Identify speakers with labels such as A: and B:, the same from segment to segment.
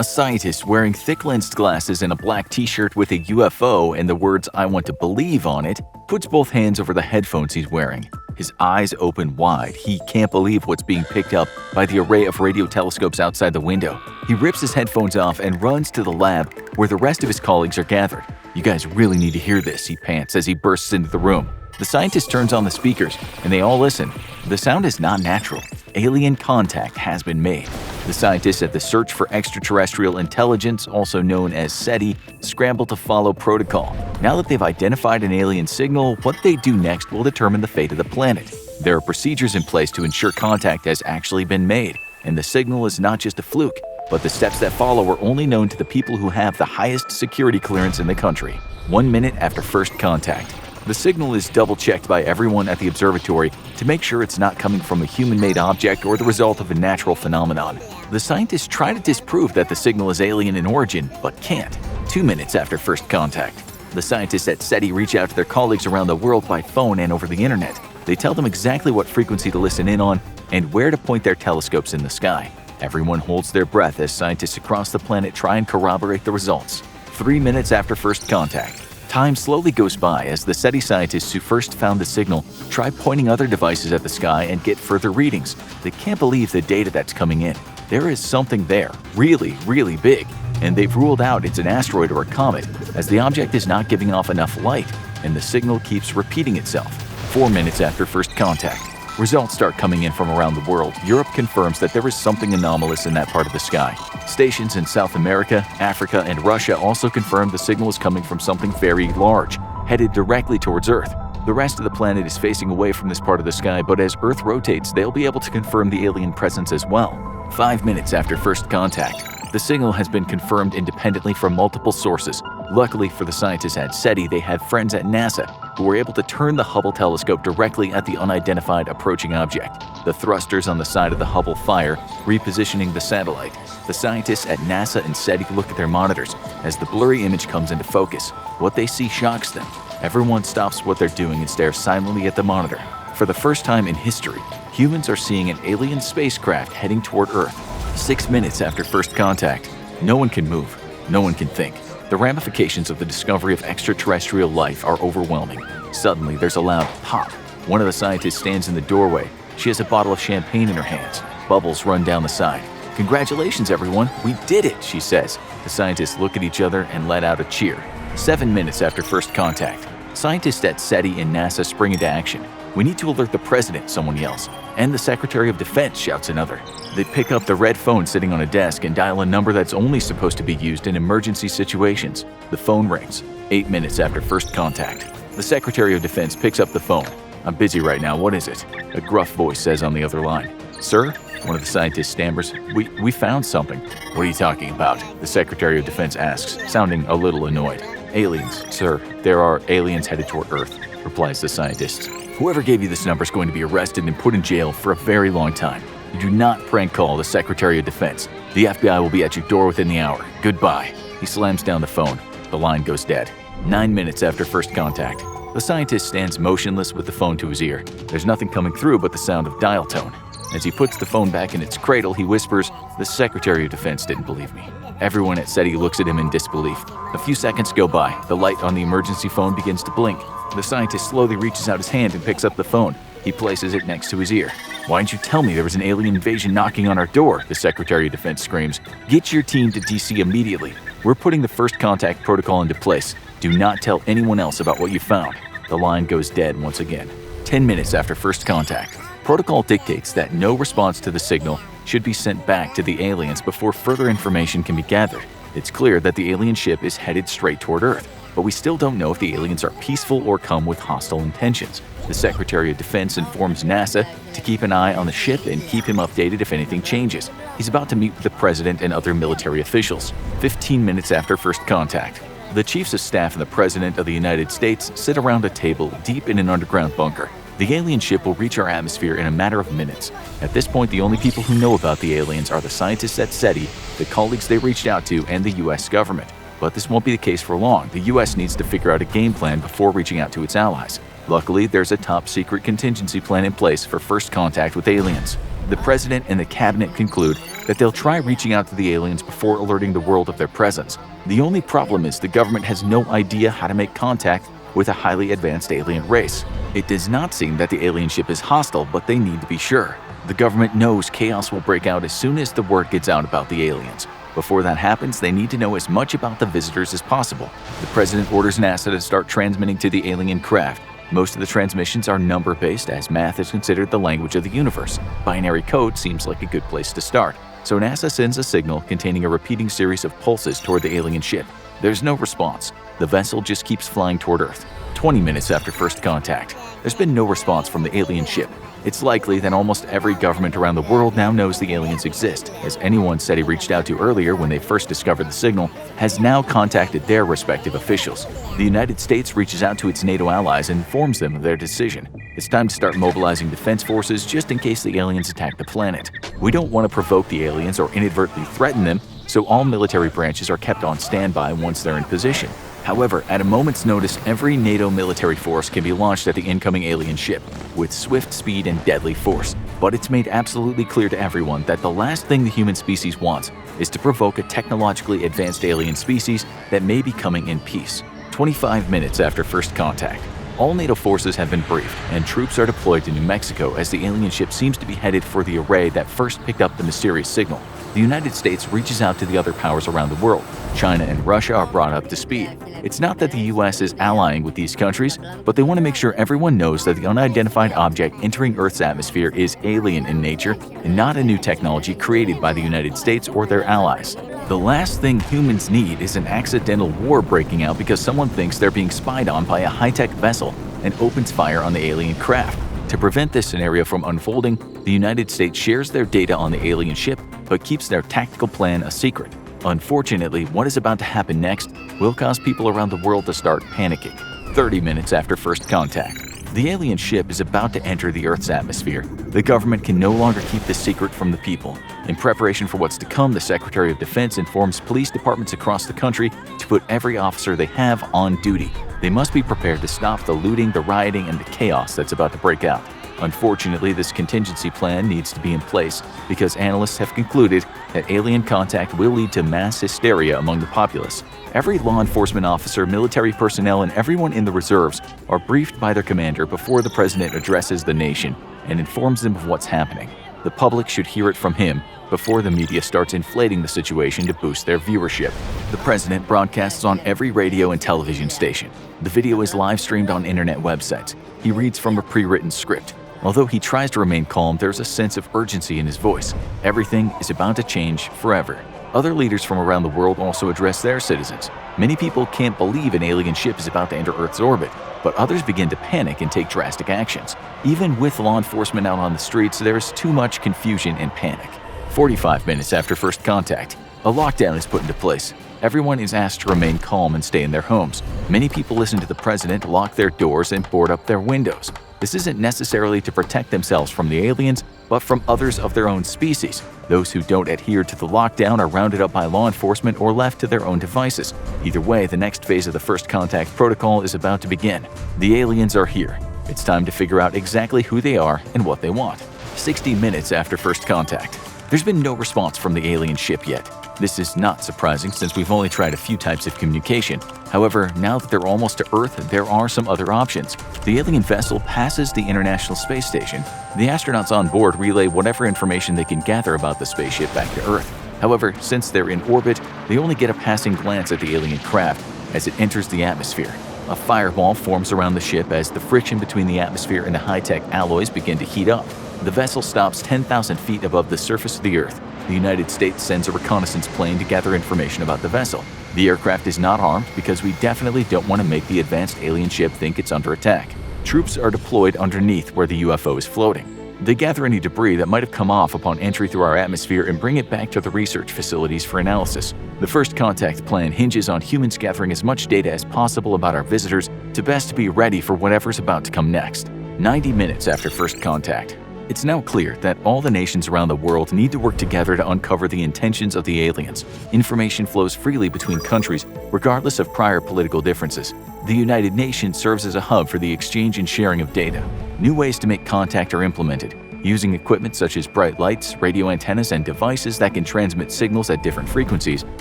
A: A scientist wearing thick-lensed glasses and a black t-shirt with a UFO and the words "I want to believe" on it puts both hands over the headphones he's wearing. His eyes open wide. He can't believe what's being picked up by the array of radio telescopes outside the window. He rips his headphones off and runs to the lab where the rest of his colleagues are gathered. "You guys really need to hear this," he pants as he bursts into the room. The scientist turns on the speakers, and they all listen. The sound is not natural. Alien contact has been made. The scientists at the Search for Extraterrestrial Intelligence, also known as SETI, scramble to follow protocol. Now that they've identified an alien signal, what they do next will determine the fate of the planet. There are procedures in place to ensure contact has actually been made, and the signal is not just a fluke. But the steps that follow are only known to the people who have the highest security clearance in the country. 1 minute after first contact. The signal is double-checked by everyone at the observatory to make sure it's not coming from a human-made object or the result of a natural phenomenon. The scientists try to disprove that the signal is alien in origin, but can't. 2 minutes after first contact. The scientists at SETI reach out to their colleagues around the world by phone and over the internet. They tell them exactly what frequency to listen in on and where to point their telescopes in the sky. Everyone holds their breath as scientists across the planet try and corroborate the results. 3 minutes after first contact. Time slowly goes by as the SETI scientists who first found the signal try pointing other devices at the sky and get further readings. They can't believe the data that's coming in. There is something there, really big, and they've ruled out it's an asteroid or a comet, as the object is not giving off enough light, and the signal keeps repeating itself. 4 minutes after first contact. Results start coming in from around the world. Europe confirms that there is something anomalous in that part of the sky. Stations in South America, Africa, and Russia also confirm the signal is coming from something very large, headed directly towards Earth. The rest of the planet is facing away from this part of the sky, but as Earth rotates, they'll be able to confirm the alien presence as well. 5 minutes after first contact. The signal has been confirmed independently from multiple sources. Luckily for the scientists at SETI, they had friends at NASA who were able to turn the Hubble telescope directly at the unidentified approaching object. The thrusters on the side of the Hubble fire, repositioning the satellite. The scientists at NASA and SETI look at their monitors as the blurry image comes into focus. What they see shocks them. Everyone stops what they're doing and stares silently at the monitor. For the first time in history, humans are seeing an alien spacecraft heading toward Earth. 6 minutes after first contact. No one can move. No one can think. The ramifications of the discovery of extraterrestrial life are overwhelming. Suddenly, there's a loud pop. One of the scientists stands in the doorway. She has a bottle of champagne in her hands. Bubbles run down the side. "Congratulations, everyone. We did it," she says. The scientists look at each other and let out a cheer. 7 minutes after first contact. Scientists at SETI and NASA spring into action. "We need to alert the president," someone yells. "And the Secretary of Defense," shouts another. They pick up the red phone sitting on a desk and dial a number that's only supposed to be used in emergency situations. The phone rings. 8 minutes after first contact. The Secretary of Defense picks up the phone. "I'm busy right now. What is it?" A gruff voice says on the other line. "Sir?" One of the scientists stammers. We found something." "What are you talking about?" the Secretary of Defense asks, sounding a little annoyed. "Aliens, sir. There are aliens headed toward Earth," replies the scientist. "Whoever gave you this number is going to be arrested and put in jail for a very long time. You do not prank call the Secretary of Defense. The FBI will be at your door within the hour. Goodbye." He slams down the phone. The line goes dead. 9 minutes after first contact. The scientist stands motionless with the phone to his ear. There's nothing coming through but the sound of dial tone. As he puts the phone back in its cradle, he whispers, "The Secretary of Defense didn't believe me." Everyone at SETI looks at him in disbelief. A few seconds go by. The light on the emergency phone begins to blink. The scientist slowly reaches out his hand and picks up the phone. He places it next to his ear. "Why didn't you tell me there was an alien invasion knocking on our door?" the Secretary of Defense screams. "Get your team to DC immediately. We're putting the first contact protocol into place. Do not tell anyone else about what you found." The line goes dead once again. 10 minutes after first contact. Protocol dictates that no response to the signal should be sent back to the aliens before further information can be gathered. It's clear that the alien ship is headed straight toward Earth, but we still don't know if the aliens are peaceful or come with hostile intentions. The Secretary of Defense informs NASA to keep an eye on the ship and keep him updated if anything changes. He's about to meet with the president and other military officials. 15 minutes after first contact. The chiefs of staff and the President of the United States sit around a table deep in an underground bunker. The alien ship will reach our atmosphere in a matter of minutes. At this point, the only people who know about the aliens are the scientists at SETI, the colleagues they reached out to, and the US government. But this won't be the case for long. The US needs to figure out a game plan before reaching out to its allies. Luckily, there's a top-secret contingency plan in place for first contact with aliens. The president and the cabinet conclude that they'll try reaching out to the aliens before alerting the world of their presence. The only problem is the government has no idea how to make contact with a highly advanced alien race. It does not seem that the alien ship is hostile, but they need to be sure. The government knows chaos will break out as soon as the word gets out about the aliens. Before that happens, they need to know as much about the visitors as possible. The president orders NASA to start transmitting to the alien craft. Most of the transmissions are number-based, as math is considered the language of the universe. Binary code seems like a good place to start. So NASA sends a signal containing a repeating series of pulses toward the alien ship. There's no response. The vessel just keeps flying toward Earth. 20 minutes after first contact, there's been no response from the alien ship. It's likely that almost every government around the world now knows the aliens exist, as anyone said he reached out to earlier when they first discovered the signal has now contacted their respective officials. The United States reaches out to its NATO allies and informs them of their decision. It's time to start mobilizing defense forces just in case the aliens attack the planet. We don't want to provoke the aliens or inadvertently threaten them, so all military branches are kept on standby once they're in position. However, at a moment's notice, every NATO military force can be launched at the incoming alien ship with swift speed and deadly force. But it's made absolutely clear to everyone that the last thing the human species wants is to provoke a technologically advanced alien species that may be coming in peace. 25 minutes after first contact, all NATO forces have been briefed, and troops are deployed to New Mexico as the alien ship seems to be headed for the array that first picked up the mysterious signal. The United States reaches out to the other powers around the world. China and Russia are brought up to speed. It's not that the US is allying with these countries, but they want to make sure everyone knows that the unidentified object entering Earth's atmosphere is alien in nature and not a new technology created by the United States or their allies. The last thing humans need is an accidental war breaking out because someone thinks they're being spied on by a high-tech vessel and opens fire on the alien craft. To prevent this scenario from unfolding, the United States shares their data on the alien ship but keeps their tactical plan a secret. Unfortunately, what is about to happen next will cause people around the world to start panicking. 30 minutes after first contact, the alien ship is about to enter the Earth's atmosphere. The government can no longer keep this secret from the people. In preparation for what's to come, the Secretary of Defense informs police departments across the country to put every officer they have on duty. They must be prepared to stop the looting, the rioting, and the chaos that's about to break out. Unfortunately, this contingency plan needs to be in place because analysts have concluded that alien contact will lead to mass hysteria among the populace. Every law enforcement officer, military personnel, and everyone in the reserves are briefed by their commander before the president addresses the nation and informs them of what's happening. The public should hear it from him before the media starts inflating the situation to boost their viewership. The president broadcasts on every radio and television station. The video is live streamed on internet websites. He reads from a pre-written script. Although he tries to remain calm, there's a sense of urgency in his voice. Everything is about to change forever. Other leaders from around the world also address their citizens. Many people can't believe an alien ship is about to enter Earth's orbit, but others begin to panic and take drastic actions. Even with law enforcement out on the streets, there is too much confusion and panic. 45 minutes after first contact, a lockdown is put into place. Everyone is asked to remain calm and stay in their homes. Many people listen to the president, lock their doors, and board up their windows. This isn't necessarily to protect themselves from the aliens, but from others of their own species. Those who don't adhere to the lockdown are rounded up by law enforcement or left to their own devices. Either way, the next phase of the first contact protocol is about to begin. The aliens are here. It's time to figure out exactly who they are and what they want. 60 minutes after first contact. There's been no response from the alien ship yet. This is not surprising since we've only tried a few types of communication. However, now that they're almost to Earth, there are some other options. The alien vessel passes the International Space Station. The astronauts on board relay whatever information they can gather about the spaceship back to Earth. However, since they're in orbit, they only get a passing glance at the alien craft as it enters the atmosphere. A fireball forms around the ship as the friction between the atmosphere and the high-tech alloys begin to heat up. The vessel stops 10,000 feet above the surface of the Earth. The United States sends a reconnaissance plane to gather information about the vessel. The aircraft is not armed because we definitely don't want to make the advanced alien ship think it's under attack. Troops are deployed underneath where the UFO is floating. They gather any debris that might have come off upon entry through our atmosphere and bring it back to the research facilities for analysis. The first contact plan hinges on humans gathering as much data as possible about our visitors to best be ready for whatever's about to come next. 90 minutes after first contact. It's now clear that all the nations around the world need to work together to uncover the intentions of the aliens. Information flows freely between countries, regardless of prior political differences. The United Nations serves as a hub for the exchange and sharing of data. New ways to make contact are implemented. Using equipment such as bright lights, radio antennas, and devices that can transmit signals at different frequencies,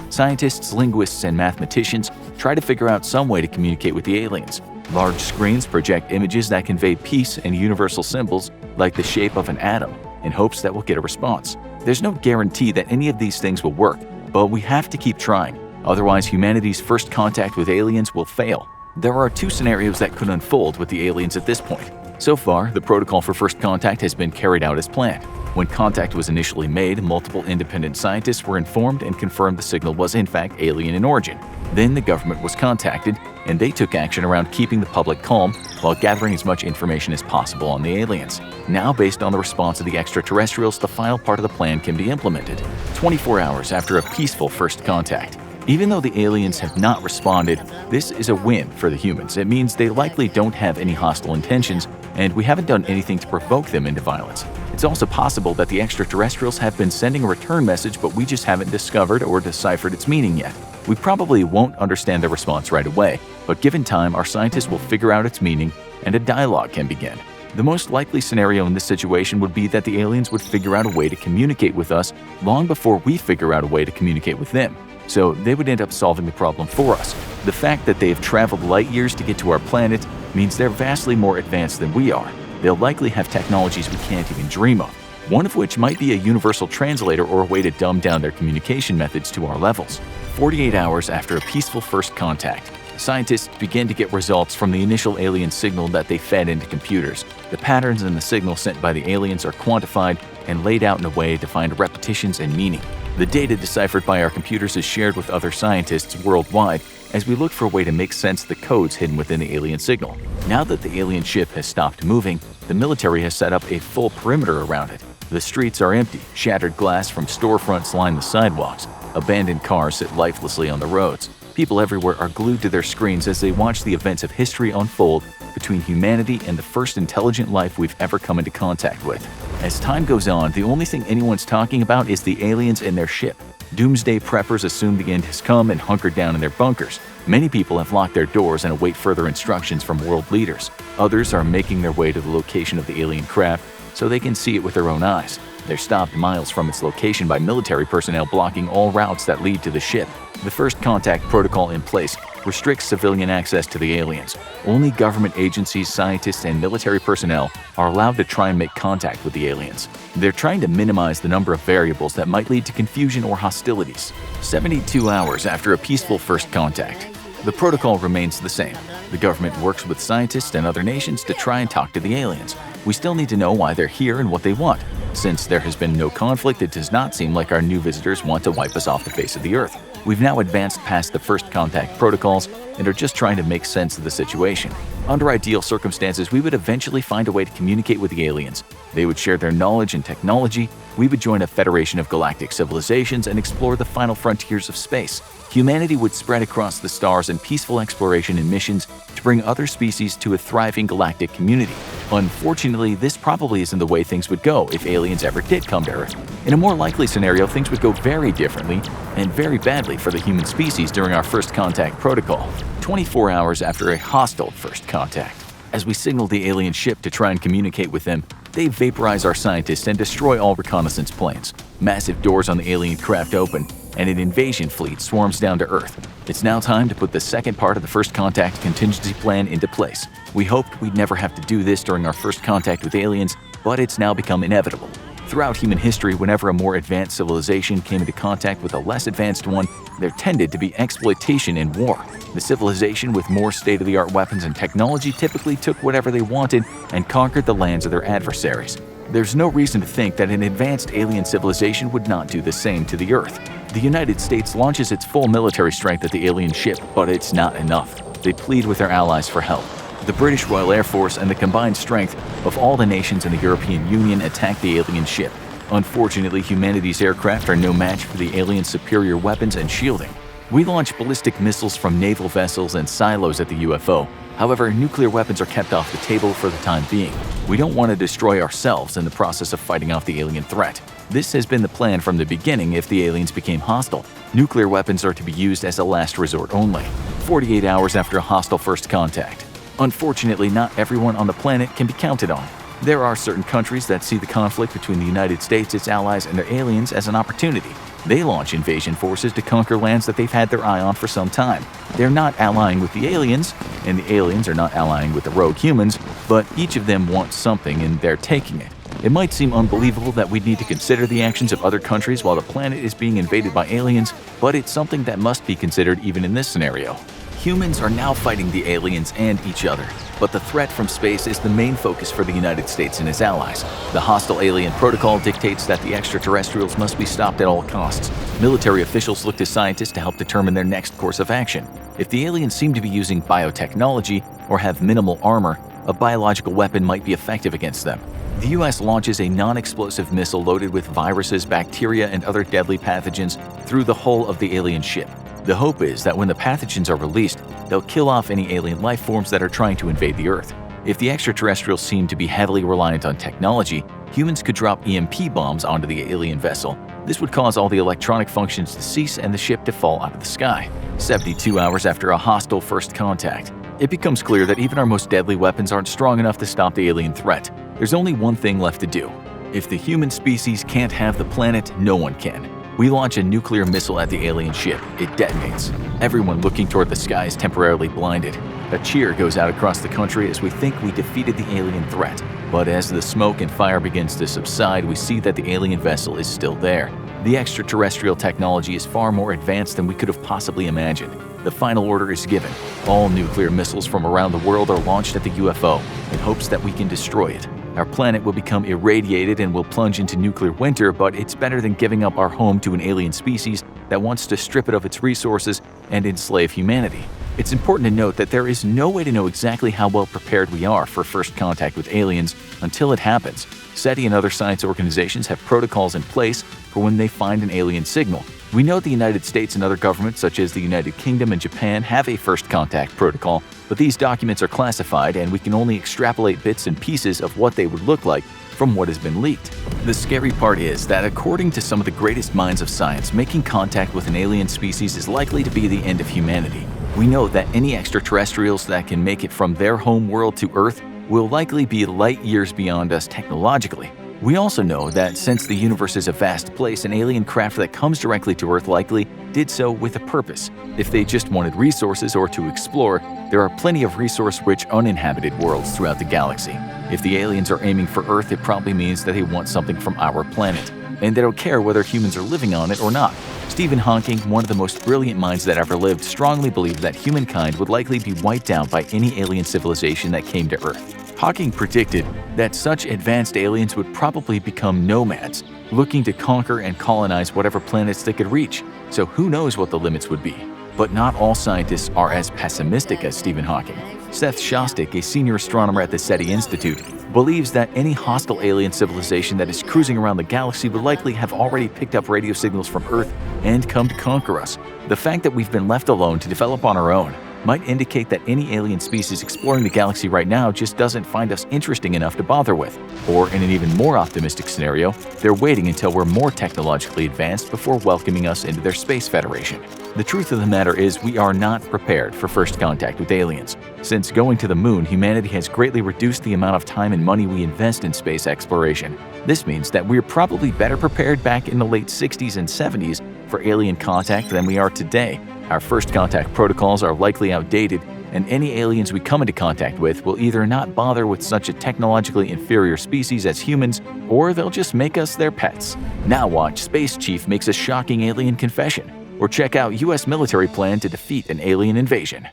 A: scientists, linguists, and mathematicians try to figure out some way to communicate with the aliens. Large screens project images that convey peace and universal symbols like the shape of an atom in hopes that we'll get a response. There's no guarantee that any of these things will work, but we have to keep trying. Otherwise, humanity's first contact with aliens will fail. There are two scenarios that could unfold with the aliens at this point. So far, the protocol for first contact has been carried out as planned. When contact was initially made, multiple independent scientists were informed and confirmed the signal was in fact alien in origin. Then the government was contacted, and they took action around keeping the public calm while gathering as much information as possible on the aliens. Now, based on the response of the extraterrestrials, the final part of the plan can be implemented. 24 hours after a peaceful first contact. Even though the aliens have not responded, this is a win for the humans. It means they likely don't have any hostile intentions, and we haven't done anything to provoke them into violence. It's also possible that the extraterrestrials have been sending a return message, but we just haven't discovered or deciphered its meaning yet. We probably won't understand their response right away, but given time, our scientists will figure out its meaning and a dialogue can begin. The most likely scenario in this situation would be that the aliens would figure out a way to communicate with us long before we figure out a way to communicate with them. So they would end up solving the problem for us. The fact that they have traveled light years to get to our planet means they're vastly more advanced than we are. They'll likely have technologies we can't even dream of, one of which might be a universal translator or a way to dumb down their communication methods to our levels. 48 hours after a peaceful first contact, scientists begin to get results from the initial alien signal that they fed into computers. The patterns in the signal sent by the aliens are quantified and laid out in a way to find repetitions and meaning. The data deciphered by our computers is shared with other scientists worldwide as we look for a way to make sense of the codes hidden within the alien signal. Now that the alien ship has stopped moving, the military has set up a full perimeter around it. The streets are empty, shattered glass from storefronts line the sidewalks, abandoned cars sit lifelessly on the roads. People everywhere are glued to their screens as they watch the events of history unfold between humanity and the first intelligent life we've ever come into contact with. As time goes on, the only thing anyone's talking about is the aliens and their ship. Doomsday preppers assume the end has come and hunkered down in their bunkers. Many people have locked their doors and await further instructions from world leaders. Others are making their way to the location of the alien craft so they can see it with their own eyes. They're stopped miles from its location by military personnel blocking all routes that lead to the ship. The first contact protocol in place restricts civilian access to the aliens. Only government agencies, scientists, and military personnel are allowed to try and make contact with the aliens. They're trying to minimize the number of variables that might lead to confusion or hostilities. 72 hours after a peaceful first contact. The protocol remains the same. The government works with scientists and other nations to try and talk to the aliens. We still need to know why they're here and what they want. Since there has been no conflict, it does not seem like our new visitors want to wipe us off the face of the earth. We've now advanced past the first contact protocols and are just trying to make sense of the situation. Under ideal circumstances, we would eventually find a way to communicate with the aliens. They would share their knowledge and technology. We would join a federation of galactic civilizations and explore the final frontiers of space. Humanity would spread across the stars in peaceful exploration and missions to bring other species to a thriving galactic community. Unfortunately, this probably isn't the way things would go if aliens ever did come to Earth. In a more likely scenario, things would go very differently and very badly for the human species during our first contact protocol, 24 hours after a hostile first contact. As we signal the alien ship to try and communicate with them, they vaporize our scientists and destroy all reconnaissance planes. Massive doors on the alien craft open, and an invasion fleet swarms down to Earth. It's now time to put the second part of the first contact contingency plan into place. We hoped we'd never have to do this during our first contact with aliens, but it's now become inevitable. Throughout human history, whenever a more advanced civilization came into contact with a less advanced one, there tended to be exploitation and war. The civilization with more state-of-the-art weapons and technology typically took whatever they wanted and conquered the lands of their adversaries. There's no reason to think that an advanced alien civilization would not do the same to the Earth. The United States launches its full military strength at the alien ship, but it's not enough. They plead with their allies for help. The British Royal Air Force and the combined strength of all the nations in the European Union attack the alien ship. Unfortunately, humanity's aircraft are no match for the aliens' superior weapons and shielding. We launch ballistic missiles from naval vessels and silos at the UFO. However, nuclear weapons are kept off the table for the time being. We don't want to destroy ourselves in the process of fighting off the alien threat. This has been the plan from the beginning if the aliens became hostile. Nuclear weapons are to be used as a last resort only, 48 hours after a hostile first contact. Unfortunately, not everyone on the planet can be counted on. There are certain countries that see the conflict between the United States, its allies, and their aliens as an opportunity. They launch invasion forces to conquer lands that they've had their eye on for some time. They're not allying with the aliens, and the aliens are not allying with the rogue humans, but each of them wants something and they're taking it. It might seem unbelievable that we'd need to consider the actions of other countries while the planet is being invaded by aliens, but it's something that must be considered even in this scenario. Humans are now fighting the aliens and each other, but the threat from space is the main focus for the United States and its allies. The hostile alien protocol dictates that the extraterrestrials must be stopped at all costs. Military officials look to scientists to help determine their next course of action. If the aliens seem to be using biotechnology or have minimal armor, a biological weapon might be effective against them. The US launches a non-explosive missile loaded with viruses, bacteria, and other deadly pathogens through the hull of the alien ship. The hope is that when the pathogens are released, they'll kill off any alien life forms that are trying to invade the Earth. If the extraterrestrials seem to be heavily reliant on technology, humans could drop EMP bombs onto the alien vessel. This would cause all the electronic functions to cease and the ship to fall out of the sky. 72 hours after a hostile first contact, it becomes clear that even our most deadly weapons aren't strong enough to stop the alien threat. There's only one thing left to do. If the human species can't have the planet, no one can. We launch a nuclear missile at the alien ship. It detonates. Everyone looking toward the sky is temporarily blinded. A cheer goes out across the country as we think we defeated the alien threat. But as the smoke and fire begins to subside, we see that the alien vessel is still there. The extraterrestrial technology is far more advanced than we could have possibly imagined. The final order is given. All nuclear missiles from around the world are launched at the UFO in hopes that we can destroy it. Our planet will become irradiated and will plunge into nuclear winter, but it's better than giving up our home to an alien species that wants to strip it of its resources and enslave humanity. It's important to note that there is no way to know exactly how well prepared we are for first contact with aliens until it happens. SETI and other science organizations have protocols in place for when they find an alien signal. We know the United States and other governments such as the United Kingdom and Japan have a first contact protocol, but these documents are classified and we can only extrapolate bits and pieces of what they would look like from what has been leaked. The scary part is that according to some of the greatest minds of science, making contact with an alien species is likely to be the end of humanity. We know that any extraterrestrials that can make it from their home world to Earth will likely be light years beyond us technologically. We also know that since the universe is a vast place, an alien craft that comes directly to Earth likely did so with a purpose. If they just wanted resources or to explore, there are plenty of resource-rich uninhabited worlds throughout the galaxy. If the aliens are aiming for Earth, it probably means that they want something from our planet, and they don't care whether humans are living on it or not. Stephen Hawking, one of the most brilliant minds that ever lived, strongly believed that humankind would likely be wiped out by any alien civilization that came to Earth. Hawking predicted that such advanced aliens would probably become nomads, looking to conquer and colonize whatever planets they could reach. So who knows what the limits would be. But not all scientists are as pessimistic as Stephen Hawking. Seth Shostak, a senior astronomer at the SETI Institute, believes that any hostile alien civilization that is cruising around the galaxy would likely have already picked up radio signals from Earth and come to conquer us. The fact that we've been left alone to develop on our own might indicate that any alien species exploring the galaxy right now just doesn't find us interesting enough to bother with. Or in an even more optimistic scenario, they're waiting until we're more technologically advanced before welcoming us into their space federation. The truth of the matter is we are not prepared for first contact with aliens. Since going to the moon, humanity has greatly reduced the amount of time and money we invest in space exploration. This means that we're probably better prepared back in the late 60s and 70s for alien contact than we are today. Our first contact protocols are likely outdated, and any aliens we come into contact with will either not bother with such a technologically inferior species as humans, or they'll just make us their pets. Now watch Space Chief makes a shocking alien confession, or check out US military plan to defeat an alien invasion.